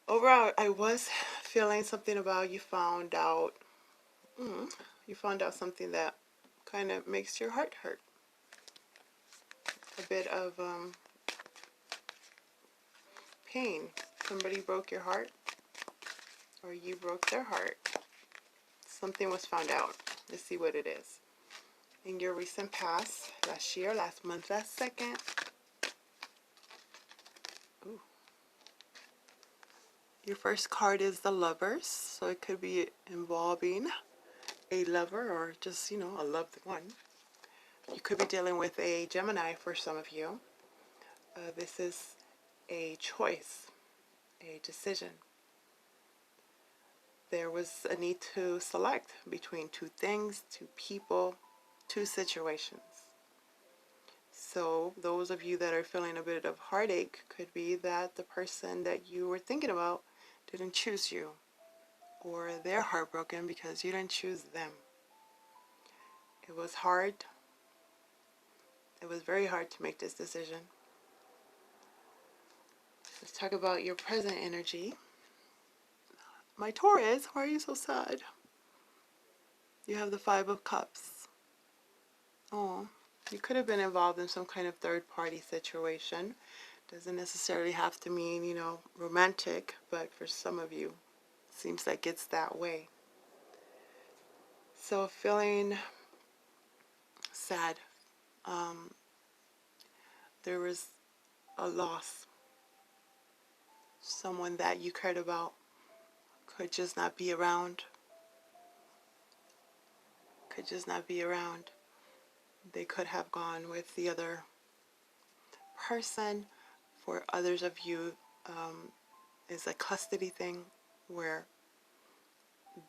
Overall, I was feeling something about you found out something that kind of makes your heart hurt. A bit of pain. Somebody broke your heart, or you broke their heart. Something was found out. Let's see what it is. In your recent past, last year, last month, last second. Ooh. Your first card is the Lovers, so it could be involving a lover or just, a loved one. You could be dealing with a Gemini for some of you. This is a choice, a decision. There was a need to select between two things, two people, two situations. So those of you that are feeling a bit of heartache could be that the person that you were thinking about didn't choose you, or they're heartbroken because you didn't choose them. It was hard. It was very hard to make this decision. Let's talk about your present energy. My Taurus, why are you so sad? You have the Five of Cups. Oh, you could have been involved in some kind of third-party situation. Doesn't necessarily have to mean, romantic, but for some of you, it seems like it's that way. So feeling sad. There was a loss. Someone that you cared about could just not be around. They could have gone with the other person. For others of you, is a custody thing where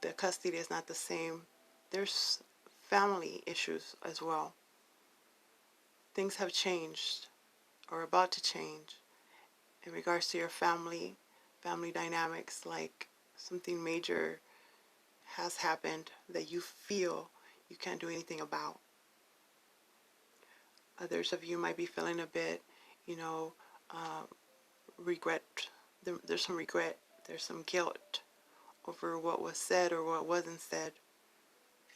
the custody is not the same. There's family issues as well. Things have changed or about to change in regards to your family dynamics, like something major has happened that you feel you can't do anything about. Others of you might be feeling a bit, regret. There's some regret, there's some guilt over what was said or what wasn't said,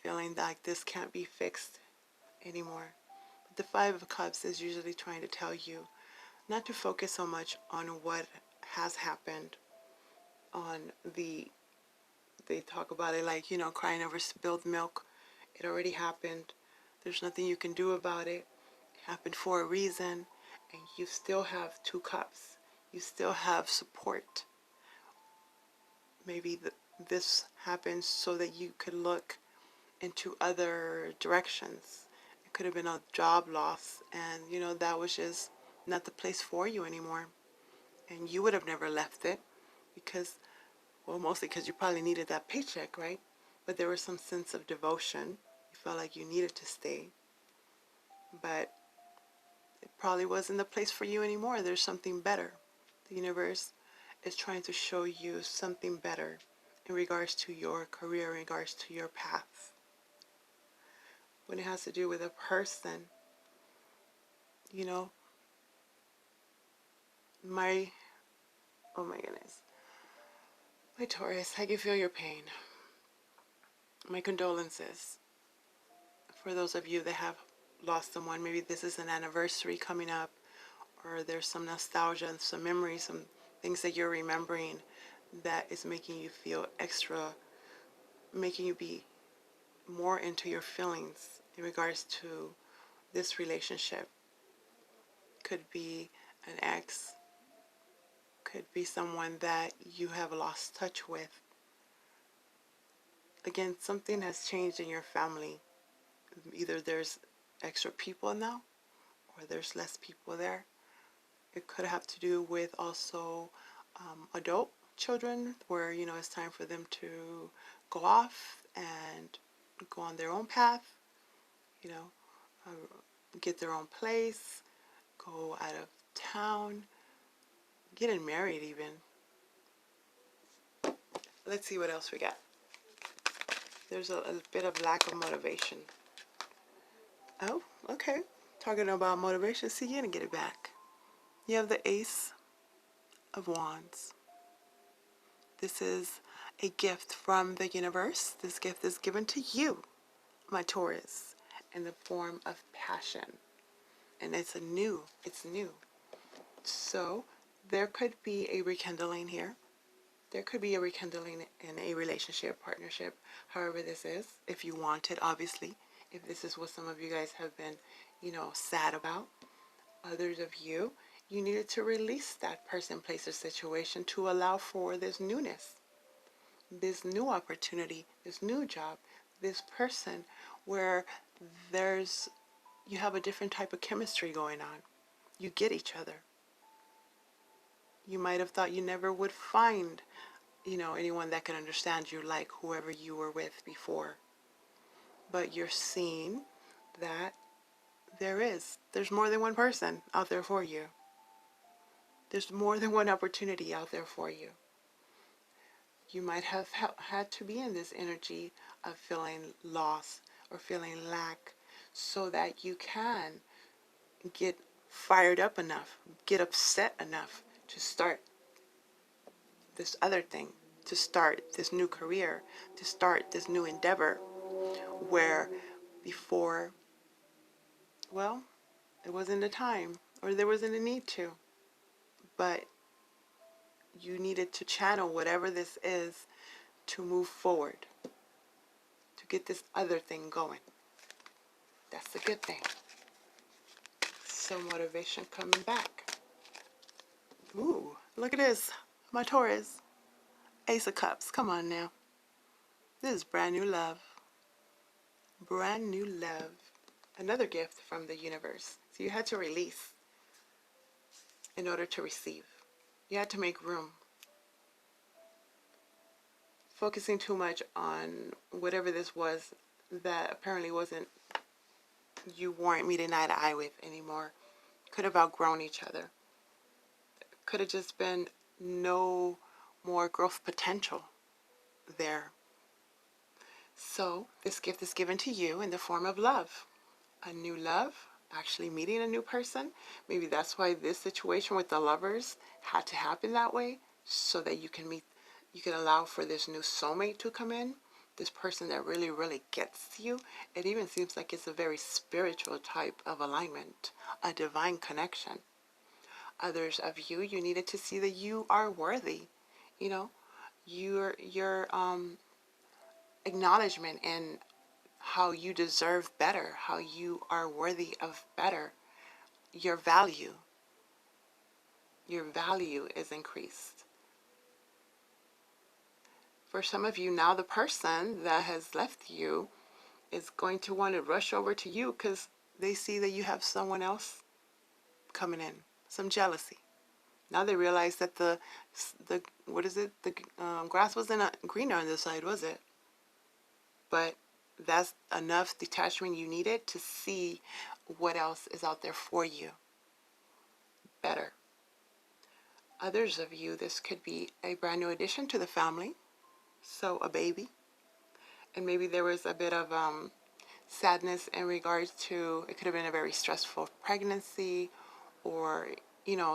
feeling like this can't be fixed anymore. But the Five of Cups is usually trying to tell you not to focus so much on what has happened, they talk about it like, crying over spilled milk. It already happened. There's nothing you can do about it. It happened for a reason, and you still have two cups. You still have support. Maybe this happens so that you could look into other directions. It could have been a job loss, and that was just not the place for you anymore. And you would have never left it because, well, mostly because you probably needed that paycheck, right? But there was some sense of devotion. You felt like you needed to stay. But it probably wasn't the place for you anymore. There's something better. The universe is trying to show you something better in regards to your career, in regards to your path. When it has to do with a person, oh my goodness. My Taurus, I can feel your pain. My condolences for those of you that have lost someone. Maybe this is an anniversary coming up, or there's some nostalgia and some memories, some things that you're remembering that is making you feel extra, making you be more into your feelings in regards to this relationship. Could be an ex, could be someone that you have lost touch with. Again, something has changed in your family. Either there's extra people now, or there's less people there. It could have to do with also adult children, where it's time for them to go off and go on their own path, get their own place, go out of town, getting married even. Let's see what else we got. There's a bit of lack of motivation. Oh, okay. Talking about motivation. See, you're going to get it back. You have the Ace of Wands. This is a gift from the universe. This gift is given to you, my Taurus, in the form of passion. And it's new. So there could be a rekindling here. There could be a rekindling in a relationship, partnership, however this is, if you want it, obviously. If this is what some of you guys have been, sad about. Others of you, you needed to release that person, place, or situation to allow for this newness, this new opportunity, this new job, this person where you have a different type of chemistry going on. You get each other. You might have thought you never would find, anyone that can understand you like whoever you were with before. But you're seeing that there's more than one person out there for you. There's more than one opportunity out there for you. You might have had to be in this energy of feeling lost or feeling lack so that you can get fired up enough, get upset enough to start this other thing, to start this new career, to start this new endeavor, where before, well, it wasn't the time or there wasn't a need to, but you needed to channel whatever this is to move forward, to get this other thing going. That's a good thing. So motivation coming back. Ooh, look at this. My Taurus. Ace of Cups. Come on now. This is brand new love. Brand new love. Another gift from the universe. So you had to release in order to receive. You had to make room. Focusing too much on whatever this was that apparently you weren't meeting eye to eye with anymore. Could have outgrown each other. Could have just been no more growth potential there. So this gift is given to you in the form of love. A new love, actually meeting a new person. Maybe that's why this situation with the lovers had to happen that way, so that you can allow for this new soulmate to come in. This person that really, really gets you. It even seems like it's a very spiritual type of alignment, a divine connection. Others of you needed to see that you are worthy. Your acknowledgement in how you deserve better, how you are worthy of better. Your value is increased. For some of you now, the person that has left you is going to want to rush over to you because they see that you have someone else coming in. Some jealousy. Now they realize that the grass wasn't greener on this side, was it? But that's enough detachment you needed to see what else is out there for you. Better. Others of you, this could be a brand new addition to the family. So a baby. And maybe there was a bit of sadness in regards to, it could have been a very stressful pregnancy, or,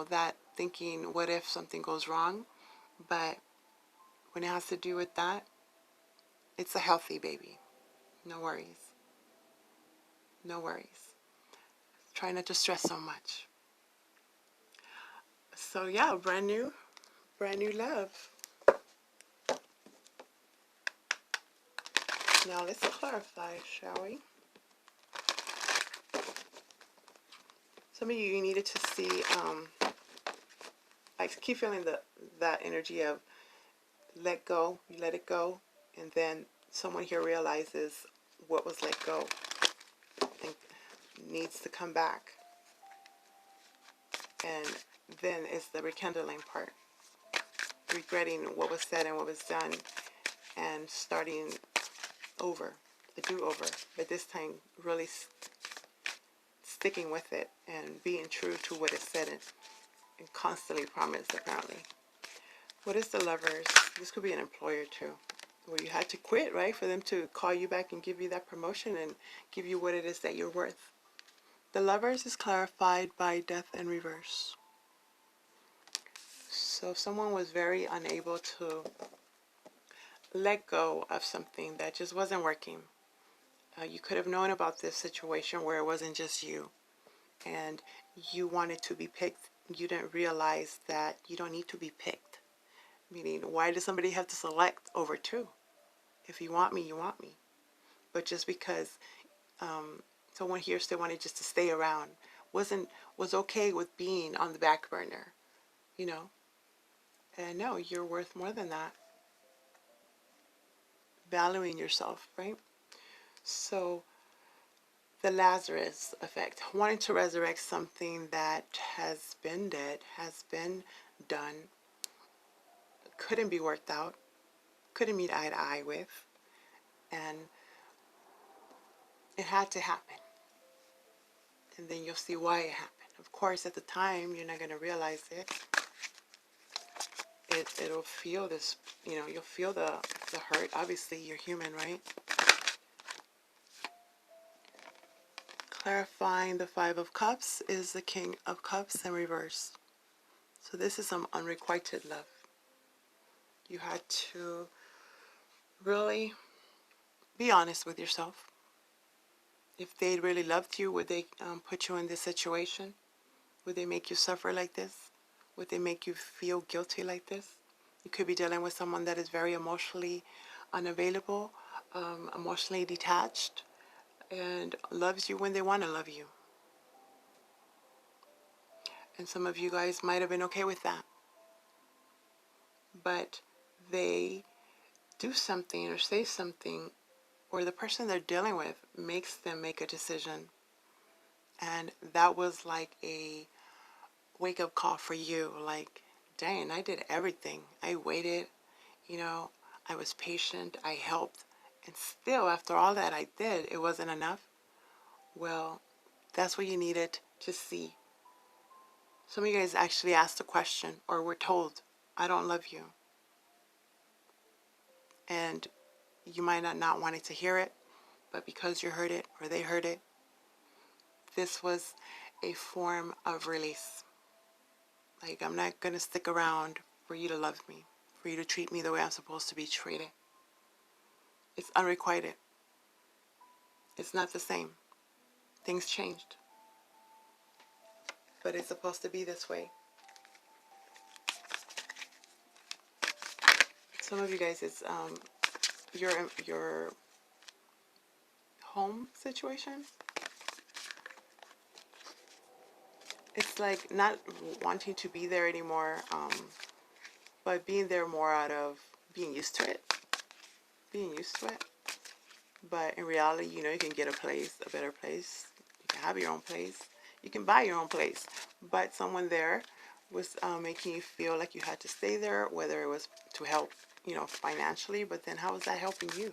that thinking, what if something goes wrong? But when it has to do with that, it's a healthy baby. No worries. No worries. Try not to stress so much. So yeah, brand new love. Now let's clarify, shall we? Some of you needed to see, I keep feeling that energy of let go, you let it go, and then someone here realizes what was let go and needs to come back. And then it's the rekindling part. Regretting what was said and what was done, and starting over, a do-over, but this time really sticking with it and being true to what it said and constantly promised, apparently. What is the Lovers? This could be an employer too, where you had to quit, right, for them to call you back and give you that promotion and give you what it is that you're worth. The Lovers is clarified by Death in reverse. So if someone was very unable to let go of something that just wasn't working, you could have known about this situation where it wasn't just you, and you wanted to be picked. You didn't realize that you don't need to be picked. Meaning, why does somebody have to select over two? If you want me, you want me. But just because someone here still wanted just to stay around, was okay with being on the back burner, you know. And no, you're worth more than that. Valuing yourself, right? So the Lazarus effect, wanting to resurrect something that has been dead, has been done, couldn't be worked out, couldn't meet eye to eye with, and it had to happen. And then you'll see why it happened. Of course, at the time, you're not going to realize it. It'll feel this, you'll feel the hurt. Obviously, you're human, right? Clarifying the Five of Cups is the King of Cups in reverse. So this is some unrequited love. You had to really be honest with yourself. If they really loved you, would they put you in this situation? Would they make you suffer like this? Would they make you feel guilty like this? You could be dealing with someone that is very emotionally unavailable, emotionally detached, and loves you when they want to love you. And some of you guys might have been okay with that. But they do something or say something, or the person they're dealing with makes them make a decision. And that was like a wake-up call for you. Like, dang, I did everything. I waited, I was patient, I helped. And still, after all that I did, it wasn't enough. Well, that's what you needed to see. Some of you guys actually asked a question or were told, I don't love you. And you might not wanted to hear it, but because you heard it or they heard it, this was a form of release. Like, I'm not going to stick around for you to love me, for you to treat me the way I'm supposed to be treated. It's unrequited. It's not the same. Things changed. But it's supposed to be this way. Some of you guys, it's your home situation. It's like not wanting to be there anymore, but being there more out of being used to it. Being used to it. But in reality, you can get a place, a better place. You can have your own place. You can buy your own place. But someone there was making you feel like you had to stay there, whether it was to help, financially. But then how is that helping you?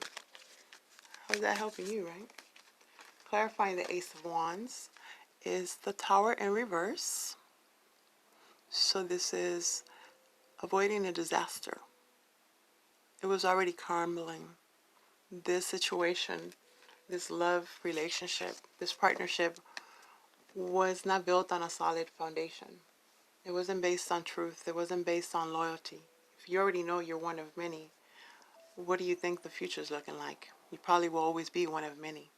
How is that helping you, right? Clarifying the Ace of Wands is the Tower in reverse. So this is avoiding a disaster. It was already crumbling. This situation, this love relationship, this partnership was not built on a solid foundation. It wasn't based on truth. It wasn't based on loyalty. If you already know you're one of many, what do you think the future's looking like? You probably will always be one of many.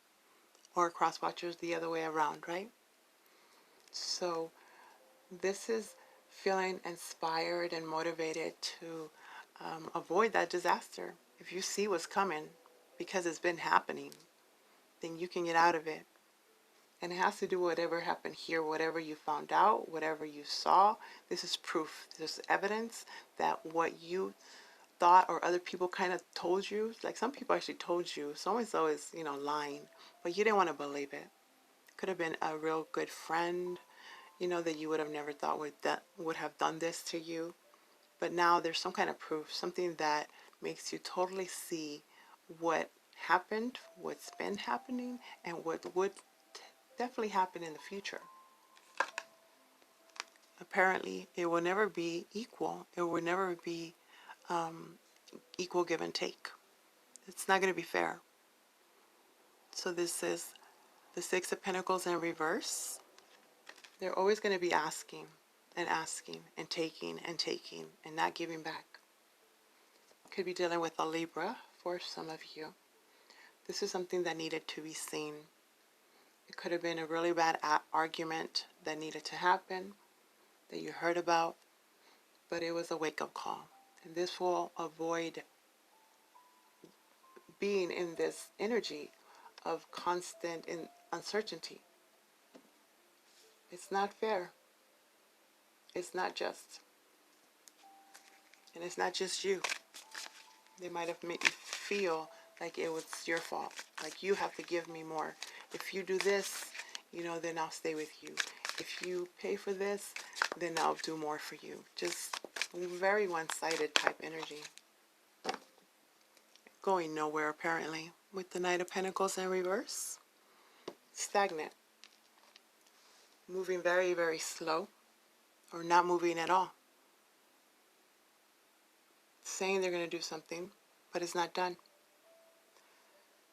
Or cross-watchers the other way around, right? So this is feeling inspired and motivated to avoid that disaster. If you see what's coming, because it's been happening, then you can get out of it. And it has to do with whatever happened here, whatever you found out, whatever you saw. This is proof. This is evidence that what you thought or other people kind of told you, like some people actually told you, so-and-so is, lying, but you didn't want to believe it. Could have been a real good friend, that you would have never thought would have done this to you. But now there's some kind of proof, something that makes you totally see what happened, what's been happening, and what would definitely happen in the future. Apparently, it will never be equal. It will never be equal give and take. It's not going to be fair. So this is the Six of Pentacles in reverse. They're always going to be asking, and asking and taking and not giving back. Could be dealing with a Libra for some of you. This is something that needed to be seen. It could have been a really bad argument that needed to happen, that you heard about, but it was a wake-up call. And this will avoid being in this energy of constant uncertainty. It's not fair. It's not just. And it's not just you. They might have made you feel like it was your fault. Like you have to give me more. If you do this, then I'll stay with you. If you pay for this, then I'll do more for you. Just very one-sided type energy. Going nowhere apparently. With the Knight of Pentacles in reverse. Stagnant. Moving very, very slow. Or not moving at all. Saying they're going to do something, but it's not done.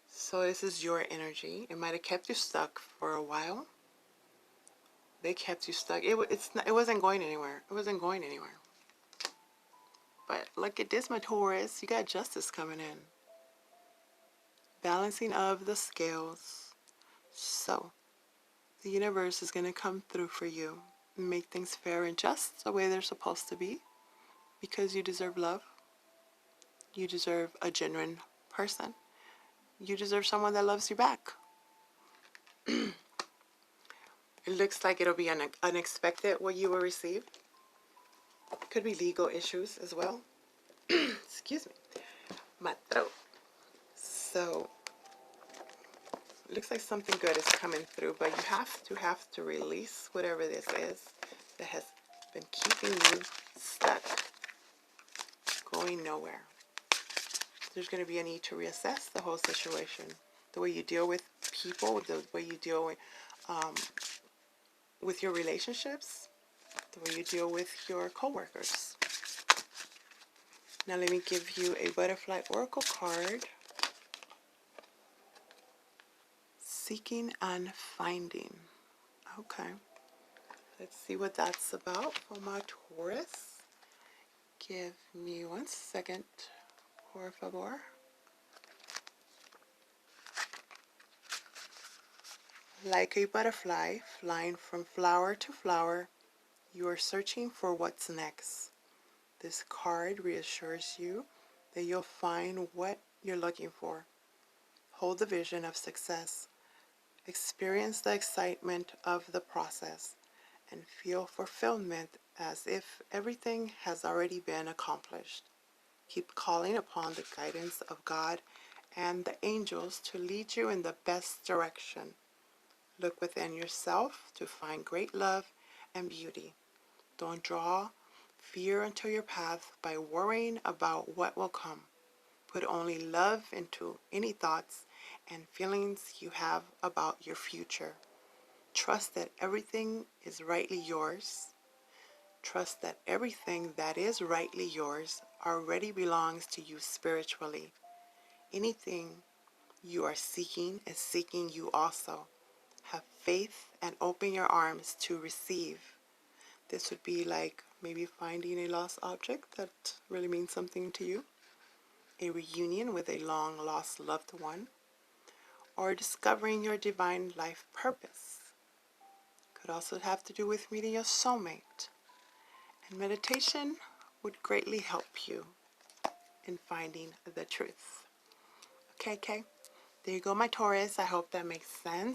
So this is your energy. It might have kept you stuck for a while. They kept you stuck. It wasn't going anywhere. It wasn't going anywhere. But look at this, my Taurus. You got justice coming in. Balancing of the scales. So the universe is going to come through for you and make things fair and just the way they're supposed to be, because you deserve love. You deserve a genuine person. You deserve someone that loves you back. It looks like it'll be unexpected what you will receive. Could be legal issues as well. Excuse me. My throat. So, it looks like something good is coming through, but you have to release whatever this is that has been keeping you stuck, going nowhere. There's going to be a need to reassess the whole situation. The way you deal with people, the way you deal with your relationships, the way you deal with your coworkers. Now let me give you a butterfly oracle card. Seeking and finding. Okay. Let's see what that's about for my Taurus. Give me 1 second. Por favor. Like a butterfly flying from flower to flower, you are searching for what's next. This card reassures you that you'll find what you're looking for. Hold the vision of success. Experience the excitement of the process and feel fulfillment as if everything has already been accomplished. Keep calling upon the guidance of God and the angels to lead you in the best direction. Look within yourself to find great love and beauty. Don't draw fear into your path by worrying about what will come. Put only love into any thoughts and feelings you have about your future. Trust that everything is rightly yours. Trust that everything that is rightly yours already belongs to you spiritually. Anything you are seeking is seeking you also. Have faith and open your arms to receive. This would be like maybe finding a lost object that really means something to you, a reunion with a long-lost loved one, or discovering your divine life purpose. Could also have to do with meeting your soulmate. And meditation would greatly help you in finding the truth. Okay. There you go, my Taurus. I hope that makes sense.